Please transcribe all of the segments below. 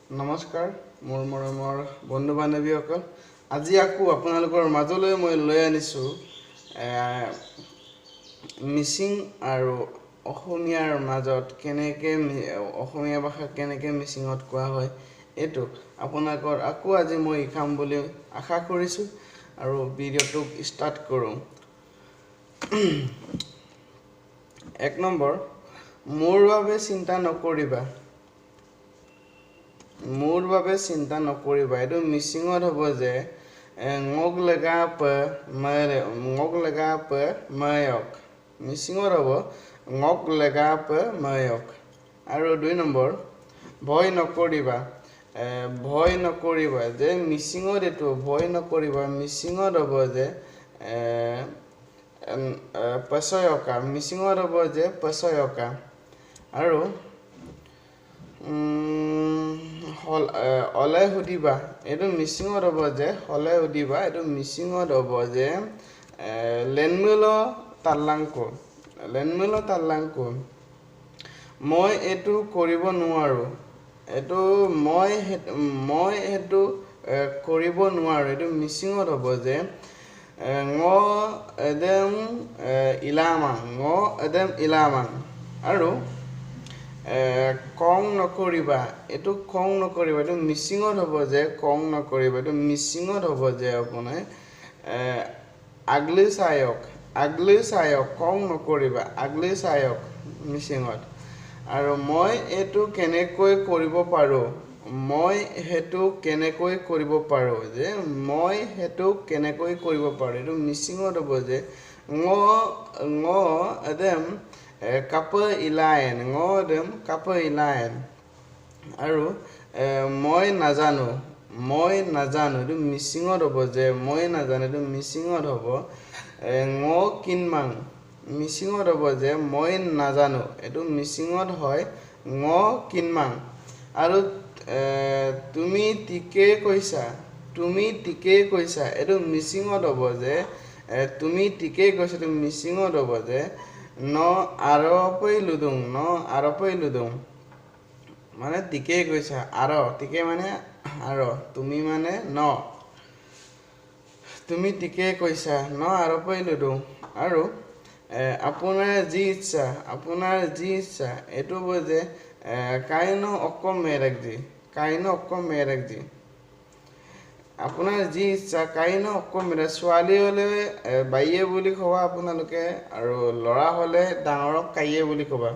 নমস্কাৰ মোৰ মৰমৰ বন্ধু বান্ধৱীসকল আজি আকৌ আপোনালোকৰ মাজলৈ মই লৈ আনিছোঁ মিচিং আৰু অসমীয়াৰ মাজত কেনেকৈ অসমীয়া ভাষা কেনেকৈ মিচিঙত কোৱা হয় এইটো আপোনালোকৰ আকৌ আজি মই শিকাম বুলি আশা কৰিছোঁ আৰু ভিডিঅ'টো ষ্টাৰ্ট কৰোঁ। 1 নম্বৰ মোৰ বাবে চিন্তা নকৰিবা। মোৰ বাবে চিন্তা নকৰিবা এইটো মিচিঙত হ'ব যে ngok lega pe mayok মিচিঙত হ'ব ngok lega pe mayok। আৰু 2 নম্বৰ ভয় নকৰিবা। ভয় নকৰিবা যে মিচিঙত এইটো ভয় নকৰিবা মিচিঙত হ'ব যে পছয়কা মিচিঙত হ'ব যে পছয়কা। আৰু হলে সুধিবা এইটো মিচিঙত হ'ব যে হলে সুধিবা এইটো মিচিঙত হ'ব যে লেনমেলো তাল্লাংকো মই এইটো কৰিব নোৱাৰো এইটো মই সেইটো কৰিব নোৱাৰো এইটো মিচিঙত হ'ব যে ইলামাং। আৰু কং নকৰিবা এইটো কং নকৰিবা এইটো মিচিঙত হ'ব যে কং নকৰিবা এইটো মিচিঙত হ'ব যে আপোনাৰ আগলি চায়ক কং নকৰিবা আগলি চায়ক মিচিঙত। আৰু মই এইটো কেনেকৈ কৰিব পাৰোঁ মই সেইটো কেনেকৈ কৰিব পাৰোঁ যে মই সেইটো কেনেকৈ কৰিব পাৰোঁ এইটো মিচিঙত হ'ব যে কাপে ইলায়েন। আৰু মই নাজানো এইটো মিচিঙত হ'ব যে মই নাজানো এইটো মিচিঙত হ'ব কিনমাং মিচিঙত হ'ব যে মই নাজানো এইটো মিচিঙত হয় কিনমাং। আৰু তুমি ঠিকেই কৈছা এইটো মিচিঙত হ'ব যে তুমি ঠিকেই কৈছা এইটো মিচিঙত হ'ব যে আৰপৈ লুদুং মানে ঠিকেই কৈছা ঠিকেই মানে তুমি মানে তুমি ঠিকেই কৈছা আৰপৈ লুদুং। আৰু আপোনাৰ যি ইচ্ছা এইটো হ'ব যে কাইনো অক্কম মেৰাকজি আপোনাৰ যি ইচ্ছা কাইনো অক্কম মেৰা ছোৱালী হ'লে বাইয়ে বুলি ক'বা আপোনালোকে আৰু ল'ৰা হ'লে ডাঙৰক কাইয়ে বুলি ক'বা।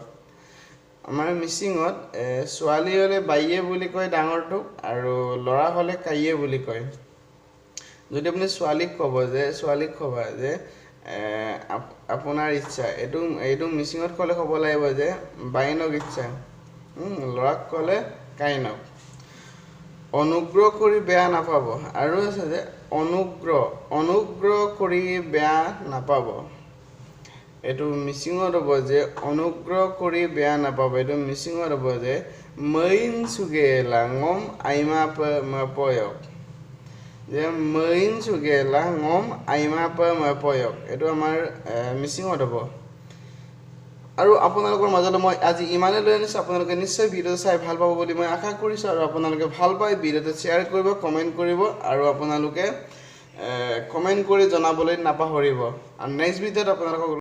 আমাৰ মিচিঙত ছোৱালী হ'লে বাইয়ে বুলি কয় ডাঙৰটোক আৰু ল'ৰা হ'লে কাইয়ে বুলি কয়। যদি আপুনি ছোৱালীক ক'বা যে আপোনাৰ ইচ্ছা এইটো মিচিঙত ক'লে ক'ব লাগিব যে বাইনক ইচ্ছা ল'ৰাক ক'লে কাইনক। অনুগ্ৰহ কৰি বেয়া নাপাব আৰু আছে যে অনুগ্ৰহ কৰি বেয়া নাপাব এইটো মিচিঙত হ'ব যে অনুগ্ৰহ কৰি বেয়া নাপাব এইটো মিচিঙত হ'ব যে মইন চুগেলা ngom আইমা পয়ক যে মইন চুগেলা ngom আইমা পয়ক এইটো আমাৰ মিচিঙত হ'ব। আৰু আপোনালোকৰ মাজলৈ মই আজি ইমানেই লৈ আনিছোঁ আপোনালোকে নিশ্চয় ভিডিঅ'টো চাই ভাল পাব বুলি মই আশা কৰিছোঁ। আৰু আপোনালোকে ভাল পাই ভিডিঅ'টো শ্বেয়াৰ কৰিব কমেণ্ট কৰিব আৰু আপোনালোকে কমেণ্ট কৰি জনাবলৈ নাপাহৰিব। আৰু নেক্সট ভিডিঅ'ত আপোনালোকক